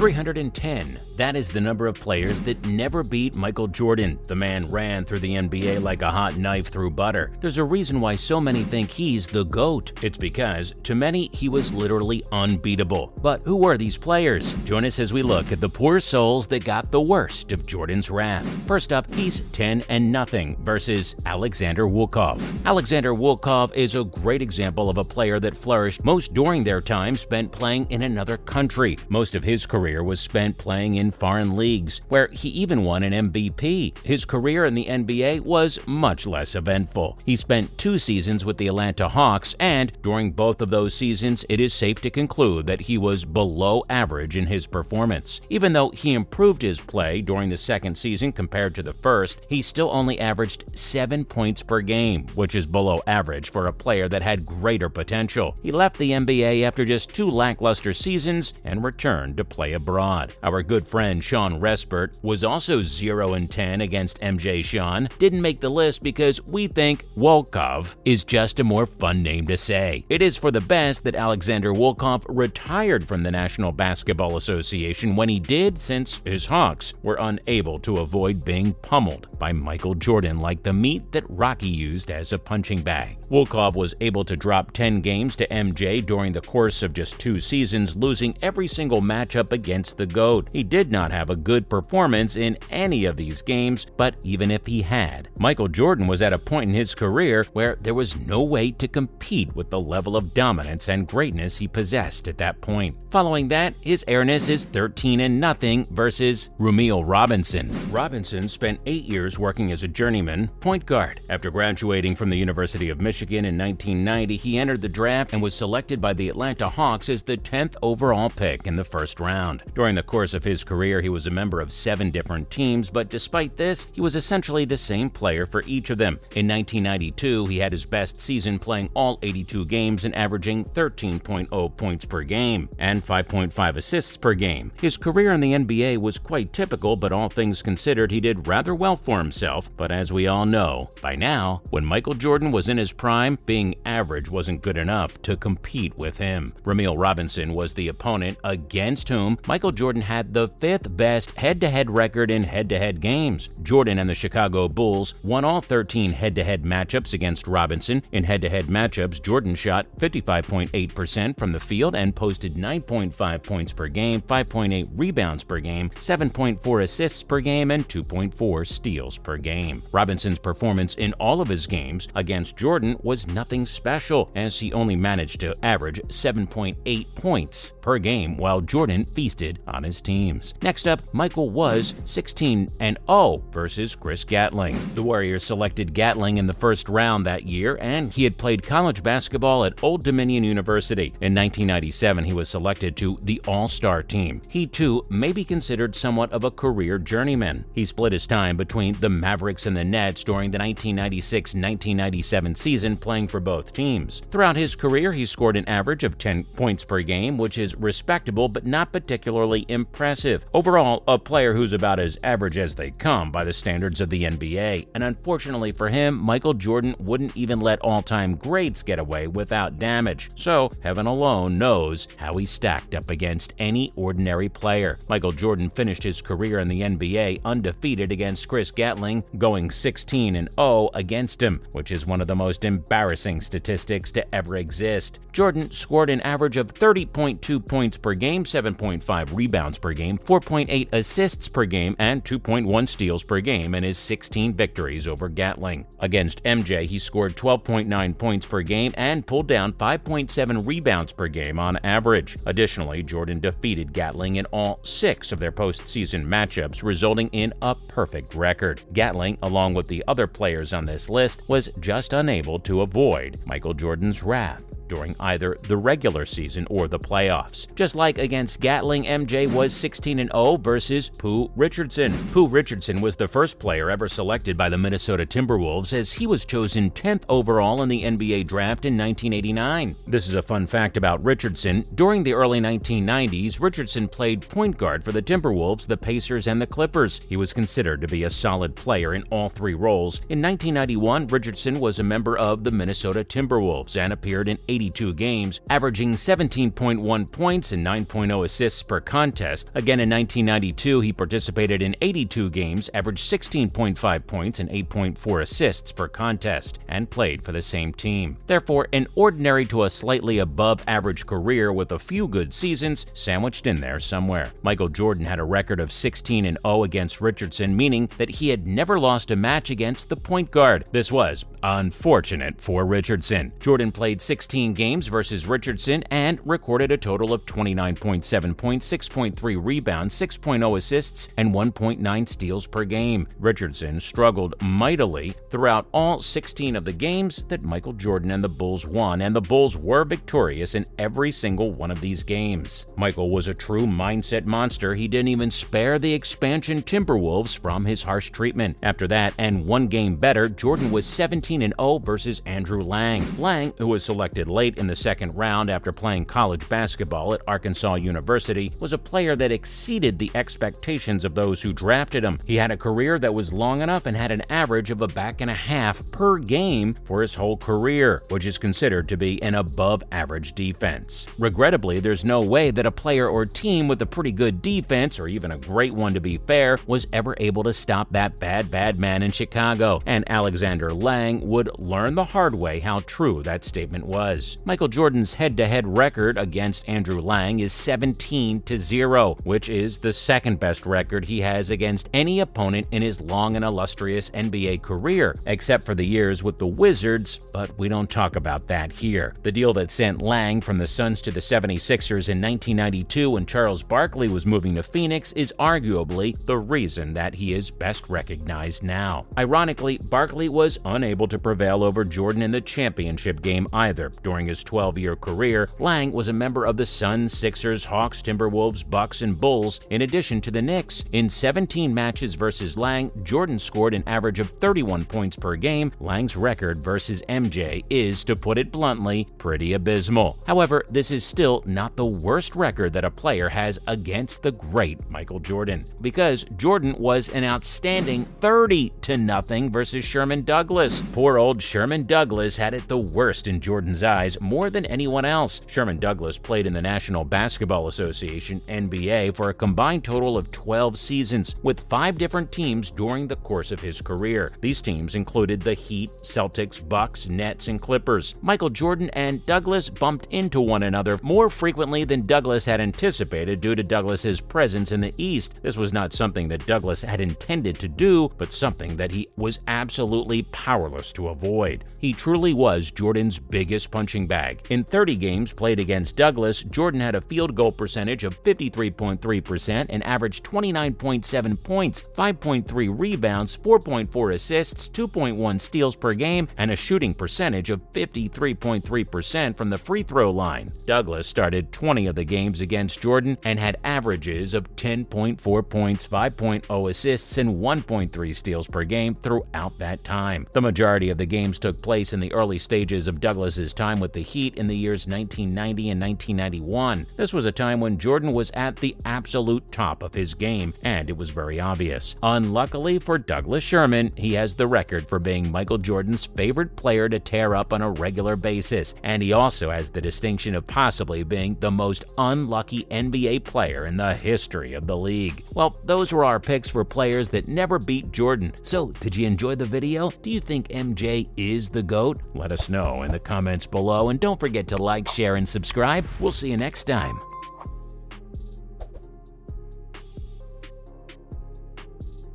310. That is the number of players that never beat Michael Jordan. The man ran through the NBA like a hot knife through butter. There's a reason why so many think he's the GOAT. It's because, to many, he was literally unbeatable. But who were these players? Join us as we look at the poor souls that got the worst of Jordan's wrath. First up, he's 10-0 versus Alexander Volkov. Alexander Volkov is a great example of a player that flourished most during their time spent playing in another country. Most of his career was spent playing in foreign leagues, where he even won an MVP. His career in the NBA was much less eventful. He spent 2 seasons with the Atlanta Hawks, and during both of those seasons, it is safe to conclude that he was below average in his performance. Even though he improved his play during the second season compared to the first, he still only averaged 7 points per game, which is below average for a player that had greater potential. He left the NBA after just 2 lackluster seasons and returned to play abroad. Our good friend Sean Respert was also 0-10 against MJ Sean. Didn't make the list because we think Volkov is just a more fun name to say. It is for the best that Alexander Volkov retired from the National Basketball Association when he did, since his Hawks were unable to avoid being pummeled by Michael Jordan like the meat that Rocky used as a punching bag. Volkov was able to drop 10 games to MJ during the course of just 2 seasons, losing every single matchup against the GOAT. He did not have a good performance in any of these games, but even if he had, Michael Jordan was at a point in his career where there was no way to compete with the level of dominance and greatness he possessed at that point. Following that, his airness is 13-0 versus Rumeal Robinson. Robinson spent 8 years working as a journeyman point guard. After graduating from the University of Michigan in 1990, he entered the draft and was selected by the Atlanta Hawks as the 10th overall pick in the first round. During the course of his career, he was a member of 7 different teams, but despite this, he was essentially the same player for each of them. In 1992, he had his best season playing all 82 games and averaging 13.0 points per game and 5.5 assists per game. His career in the NBA was quite typical, but all things considered, he did rather well for himself. But as we all know, by now, when Michael Jordan was in his prime, being average wasn't good enough to compete with him. Rumeal Robinson was the opponent against whom Michael Jordan had the 5th best head-to-head record in head-to-head games. Jordan and the Chicago Bulls won all 13 head-to-head matchups against Robinson. In head-to-head matchups, Jordan shot 55.8% from the field and posted 9.5 points per game, 5.8 rebounds per game, 7.4 assists per game, and 2.4 steals per game. Robinson's performance in all of his games against Jordan was nothing special, as he only managed to average 7.8 points per game while Jordan feasted on his teams. Next up, Michael was 16-0 versus Chris Gatling. The Warriors selected Gatling in the first round that year, and he had played college basketball at Old Dominion University. In 1997, he was selected to the All-Star team. He too may be considered somewhat of a career journeyman. He split his time between the Mavericks and the Nets during the 1996-1997 season, playing for both teams. Throughout his career, he scored an average of 10 points per game, which is respectable but not particularly impressive. Overall, a player who's about as average as they come by the standards of the NBA. And unfortunately for him, Michael Jordan wouldn't even let all-time greats get away without damage. So heaven alone knows how he stacked up against any ordinary player. Michael Jordan finished his career in the NBA undefeated against Chris Gatling, going 16-0 against him, which is one of the most embarrassing statistics to ever exist. Jordan scored an average of 30.2 points per game, 7.5 rebounds per game, 4.8 assists per game, and 2.1 steals per game in his 16 victories over Gatling. Against MJ, he scored 12.9 points per game and pulled down 5.7 rebounds per game on average. Additionally, Jordan defeated Gatling in all 6 of their postseason matchups, resulting in a perfect record. Gatling, along with the other players on this list, was just unable to avoid Michael Jordan's wrath during either the regular season or the playoffs. Just like against Gatling, MJ was 16-0 versus Pooh Richardson. Pooh Richardson was the first player ever selected by the Minnesota Timberwolves, as he was chosen 10th overall in the NBA draft in 1989. This is a fun fact about Richardson. During the early 1990s, Richardson played point guard for the Timberwolves, the Pacers, and the Clippers. He was considered to be a solid player in all 3 roles. In 1991, Richardson was a member of the Minnesota Timberwolves and appeared in 80 82 games, averaging 17.1 points and 9.0 assists per contest. Again, in 1992, he participated in 82 games, averaged 16.5 points and 8.4 assists per contest, and played for the same team. Therefore, an ordinary to a slightly above-average career with a few good seasons sandwiched in there somewhere. Michael Jordan had a record of 16-0 against Richardson, meaning that he had never lost a match against the point guard. This was unfortunate for Richardson. Jordan played 16 games versus Richardson and recorded a total of 29.7 points, 6.3 rebounds, 6.0 assists, and 1.9 steals per game. Richardson struggled mightily throughout all 16 of the games that Michael Jordan and the Bulls won, and the Bulls were victorious in every single one of these games. Michael was a true mindset monster. He didn't even spare the expansion Timberwolves from his harsh treatment. After that, and one game better, Jordan was 17-0 versus Andrew Lang. Lang, who was selected late in the second round after playing college basketball at Arkansas University, was a player that exceeded the expectations of those who drafted him. He had a career that was long enough and had an average of a back and a half per game for his whole career, which is considered to be an above-average defense. Regrettably, there's no way that a player or team with a pretty good defense, or even a great one to be fair, was ever able to stop that bad man in Chicago, and Alexander Lang would learn the hard way how true that statement was. Michael Jordan's head-to-head record against Andrew Lang is 17-0, which is the second best record he has against any opponent in his long and illustrious NBA career, except for the years with the Wizards, but we don't talk about that here. The deal that sent Lang from the Suns to the 76ers in 1992 when Charles Barkley was moving to Phoenix is arguably the reason that he is best recognized now. Ironically, Barkley was unable to prevail over Jordan in the championship game either. During his 12-year career, Lang was a member of the Suns, Sixers, Hawks, Timberwolves, Bucks, and Bulls, in addition to the Knicks. In 17 matches versus Lang, Jordan scored an average of 31 points per game. Lang's record versus MJ is, to put it bluntly, pretty abysmal. However, this is still not the worst record that a player has against the great Michael Jordan, because Jordan was an outstanding 30-0 versus Sherman Douglas. Poor old Sherman Douglas had it the worst in Jordan's eyes more than anyone else. Sherman Douglas played in the National Basketball Association (NBA) for a combined total of 12 seasons with 5 different teams during the course of his career. These teams included the Heat, Celtics, Bucks, Nets, and Clippers. Michael Jordan and Douglas bumped into one another more frequently than Douglas had anticipated due to Douglas's presence in the East. This was not something that Douglas had intended to do, but something that he was absolutely powerless to avoid. He truly was Jordan's biggest punching bag. In 30 games played against Douglas, Jordan had a field goal percentage of 53.3% and averaged 29.7 points, 5.3 rebounds, 4.4 assists, 2.1 steals per game, and a shooting percentage of 53.3% from the free throw line. Douglas started 20 of the games against Jordan and had averages of 10.4 points, 5.0 assists, and 1.3 steals per game throughout that time. The majority of the games took place in the early stages of Douglas's time with the Heat in the years 1990 and 1991. This was a time when Jordan was at the absolute top of his game, and it was very obvious. Unluckily for Douglas Sherman, he has the record for being Michael Jordan's favorite player to tear up on a regular basis, and he also has the distinction of possibly being the most unlucky NBA player in the history of the league. Well, those were our picks for players that never beat Jordan. So, did you enjoy the video? Do you think MJ is the GOAT? Let us know in the comments below, and don't forget to like, share, and subscribe. We'll see you next time.